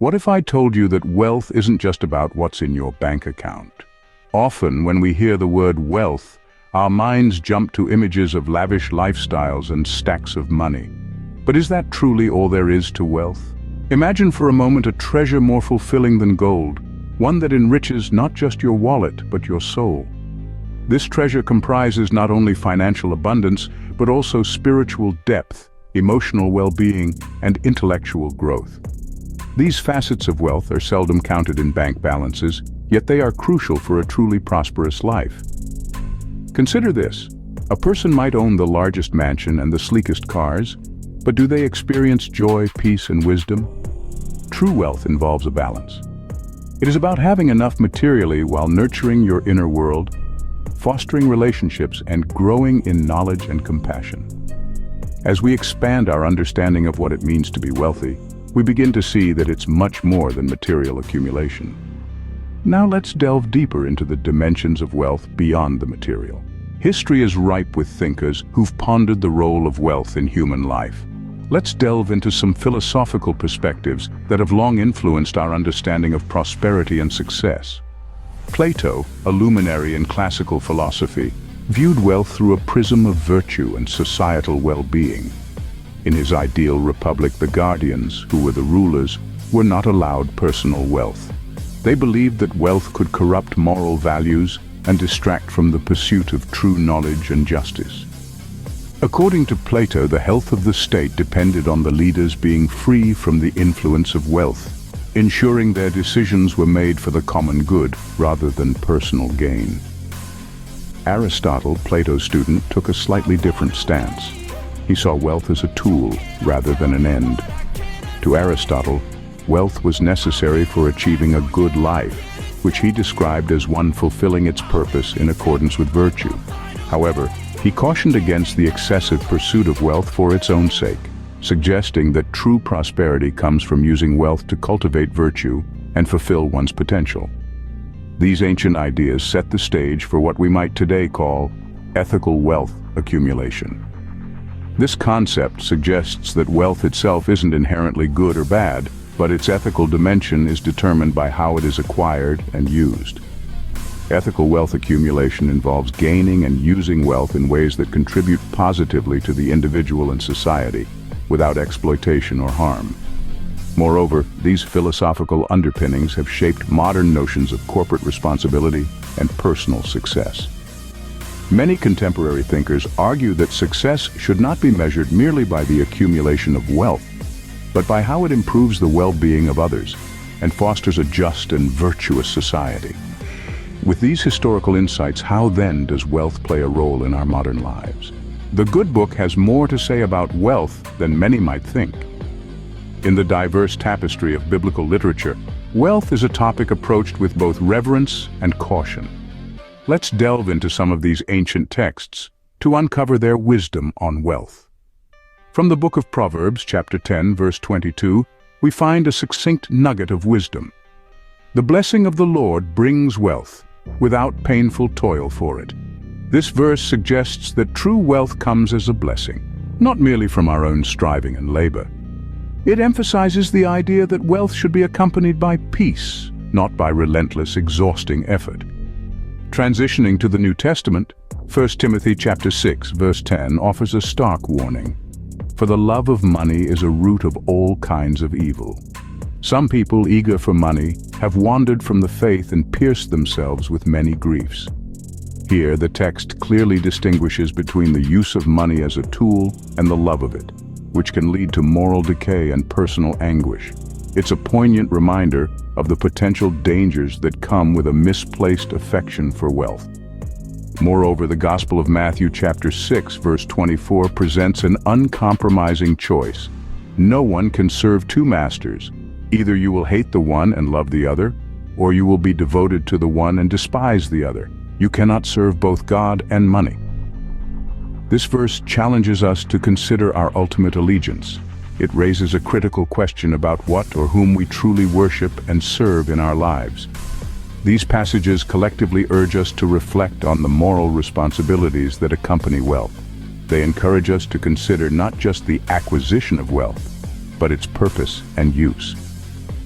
What if I told you that wealth isn't just about what's in your bank account? Often, when we hear the word wealth, our minds jump to images of lavish lifestyles and stacks of money. But is that truly all there is to wealth? Imagine for a moment a treasure more fulfilling than gold, one that enriches not just your wallet, but your soul. This treasure comprises not only financial abundance, but also spiritual depth, emotional well-being, and intellectual growth. These facets of wealth are seldom counted in bank balances, yet they are crucial for a truly prosperous life. Consider this. A person might own the largest mansion and the sleekest cars, but do they experience joy, peace, and wisdom? True wealth involves a balance. It is about having enough materially while nurturing your inner world, fostering relationships, and growing in knowledge and compassion. As we expand our understanding of what it means to be wealthy, we begin to see that it's much more than material accumulation. Now let's delve deeper into the dimensions of wealth beyond the material. History is ripe with thinkers who've pondered the role of wealth in human life. Let's delve into some philosophical perspectives that have long influenced our understanding of prosperity and success. Plato, a luminary in classical philosophy, viewed wealth through a prism of virtue and societal well-being. In his ideal republic, the guardians, who were the rulers, were not allowed personal wealth. They believed that wealth could corrupt moral values and distract from the pursuit of true knowledge and justice. According to Plato, the health of the state depended on the leaders being free from the influence of wealth, ensuring their decisions were made for the common good rather than personal gain. Aristotle, Plato's student, took a slightly different stance. He saw wealth as a tool rather than an end. To Aristotle, wealth was necessary for achieving a good life, which he described as one fulfilling its purpose in accordance with virtue. However, he cautioned against the excessive pursuit of wealth for its own sake, suggesting that true prosperity comes from using wealth to cultivate virtue and fulfill one's potential. These ancient ideas set the stage for what we might today call ethical wealth accumulation. This concept suggests that wealth itself isn't inherently good or bad, but its ethical dimension is determined by how it is acquired and used. Ethical wealth accumulation involves gaining and using wealth in ways that contribute positively to the individual and society, without exploitation or harm. Moreover, these philosophical underpinnings have shaped modern notions of corporate responsibility and personal success. Many contemporary thinkers argue that success should not be measured merely by the accumulation of wealth, but by how it improves the well-being of others and fosters a just and virtuous society. With these historical insights, how then does wealth play a role in our modern lives? The Good Book has more to say about wealth than many might think. In the diverse tapestry of biblical literature, wealth is a topic approached with both reverence and caution. Let's delve into some of these ancient texts to uncover their wisdom on wealth. From the book of Proverbs, chapter 10, verse 22, we find a succinct nugget of wisdom. The blessing of the Lord brings wealth, without painful toil for it. This verse suggests that true wealth comes as a blessing, not merely from our own striving and labor. It emphasizes the idea that wealth should be accompanied by peace, not by relentless, exhausting effort. Transitioning to the New Testament, 1 Timothy chapter 6, verse 10 offers a stark warning. For the love of money is a root of all kinds of evil. Some people, eager for money, have wandered from the faith and pierced themselves with many griefs. Here, the text clearly distinguishes between the use of money as a tool and the love of it, which can lead to moral decay and personal anguish. It's a poignant reminder of the potential dangers that come with a misplaced affection for wealth. Moreover, the Gospel of Matthew chapter 6, verse 24 presents an uncompromising choice. No one can serve two masters. Either you will hate the one and love the other, or you will be devoted to the one and despise the other. You cannot serve both God and money. This verse challenges us to consider our ultimate allegiance. It raises a critical question about what or whom we truly worship and serve in our lives. These passages collectively urge us to reflect on the moral responsibilities that accompany wealth. They encourage us to consider not just the acquisition of wealth, but its purpose and use.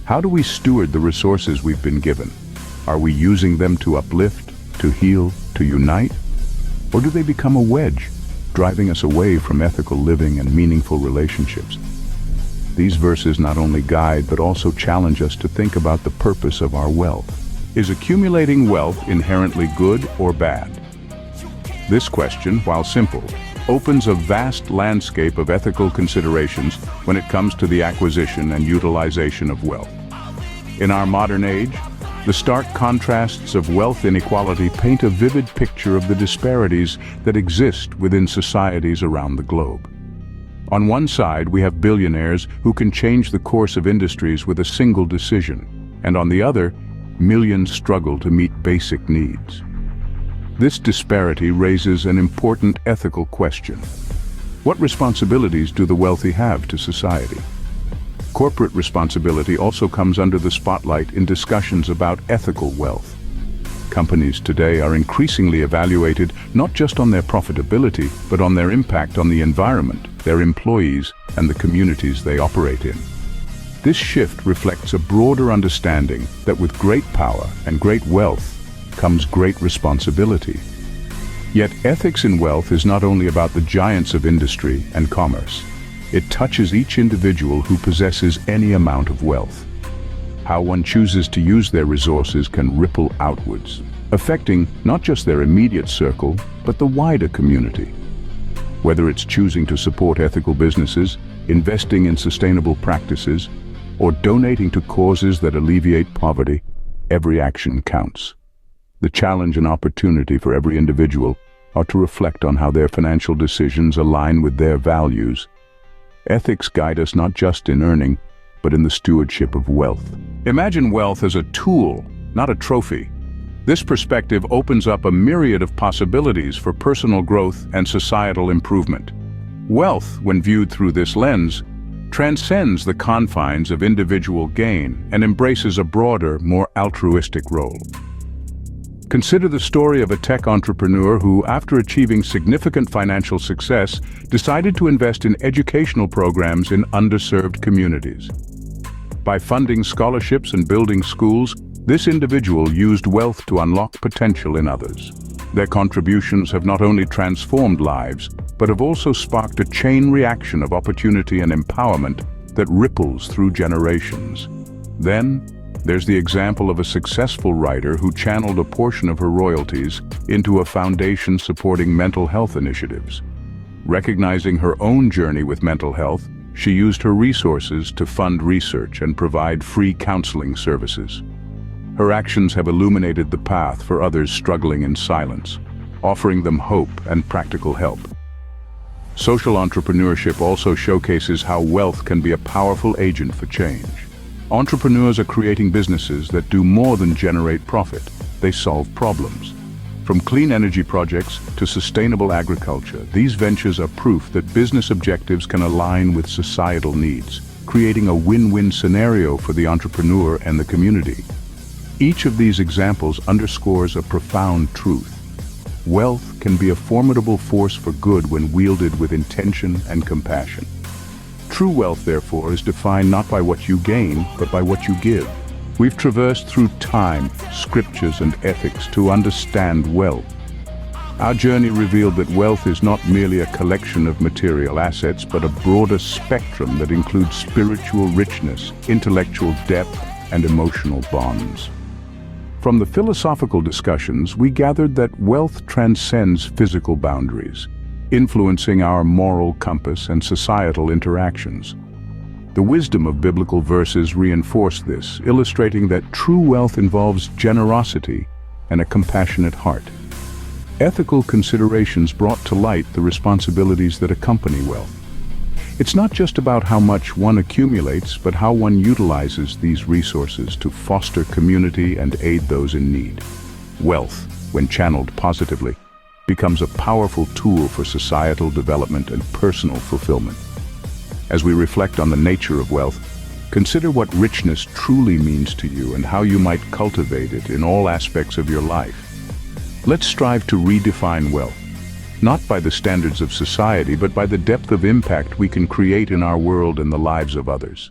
How do we steward the resources we've been given? Are we using them to uplift, to heal, to unite? Or do they become a wedge, driving us away from ethical living and meaningful relationships? These verses not only guide but also challenge us to think about the purpose of our wealth. Is accumulating wealth inherently good or bad? This question, while simple, opens a vast landscape of ethical considerations when it comes to the acquisition and utilization of wealth. In our modern age, the stark contrasts of wealth inequality paint a vivid picture of the disparities that exist within societies around the globe. On one side, we have billionaires who can change the course of industries with a single decision, and on the other, millions struggle to meet basic needs. This disparity raises an important ethical question. What responsibilities do the wealthy have to society? Corporate responsibility also comes under the spotlight in discussions about ethical wealth. Companies today are increasingly evaluated not just on their profitability, but on their impact on the environment, their employees, and the communities they operate in. This shift reflects a broader understanding that with great power and great wealth comes great responsibility. Yet ethics in wealth is not only about the giants of industry and commerce. It touches each individual who possesses any amount of wealth. How one chooses to use their resources can ripple outwards, affecting not just their immediate circle, but the wider community. Whether it's choosing to support ethical businesses, investing in sustainable practices, or donating to causes that alleviate poverty, every action counts. The challenge and opportunity for every individual are to reflect on how their financial decisions align with their values. Ethics guide us not just in earning, but in the stewardship of wealth. Imagine wealth as a tool, not a trophy. This perspective opens up a myriad of possibilities for personal growth and societal improvement. Wealth, when viewed through this lens, transcends the confines of individual gain and embraces a broader, more altruistic role. Consider the story of a tech entrepreneur who, after achieving significant financial success, decided to invest in educational programs in underserved communities. By funding scholarships and building schools, this individual used wealth to unlock potential in others. Their contributions have not only transformed lives, but have also sparked a chain reaction of opportunity and empowerment that ripples through generations. Then, there's the example of a successful writer who channeled a portion of her royalties into a foundation supporting mental health initiatives. Recognizing her own journey with mental health, she used her resources to fund research and provide free counseling services. Her actions have illuminated the path for others struggling in silence, offering them hope and practical help. Social entrepreneurship also showcases how wealth can be a powerful agent for change. Entrepreneurs are creating businesses that do more than generate profit. They solve problems. From clean energy projects to sustainable agriculture, these ventures are proof that business objectives can align with societal needs, creating a win-win scenario for the entrepreneur and the community. Each of these examples underscores a profound truth. Wealth can be a formidable force for good when wielded with intention and compassion. True wealth, therefore, is defined not by what you gain, but by what you give. We've traversed through time, scriptures, and ethics to understand wealth. Our journey revealed that wealth is not merely a collection of material assets, but a broader spectrum that includes spiritual richness, intellectual depth, and emotional bonds. From the philosophical discussions, we gathered that wealth transcends physical boundaries, influencing our moral compass and societal interactions. The wisdom of biblical verses reinforce this, illustrating that true wealth involves generosity and a compassionate heart. Ethical considerations brought to light the responsibilities that accompany wealth. It's not just about how much one accumulates, but how one utilizes these resources to foster community and aid those in need. Wealth, when channeled positively, becomes a powerful tool for societal development and personal fulfillment. As we reflect on the nature of wealth, consider what richness truly means to you and how you might cultivate it in all aspects of your life. Let's strive to redefine wealth, not by the standards of society, but by the depth of impact we can create in our world and the lives of others.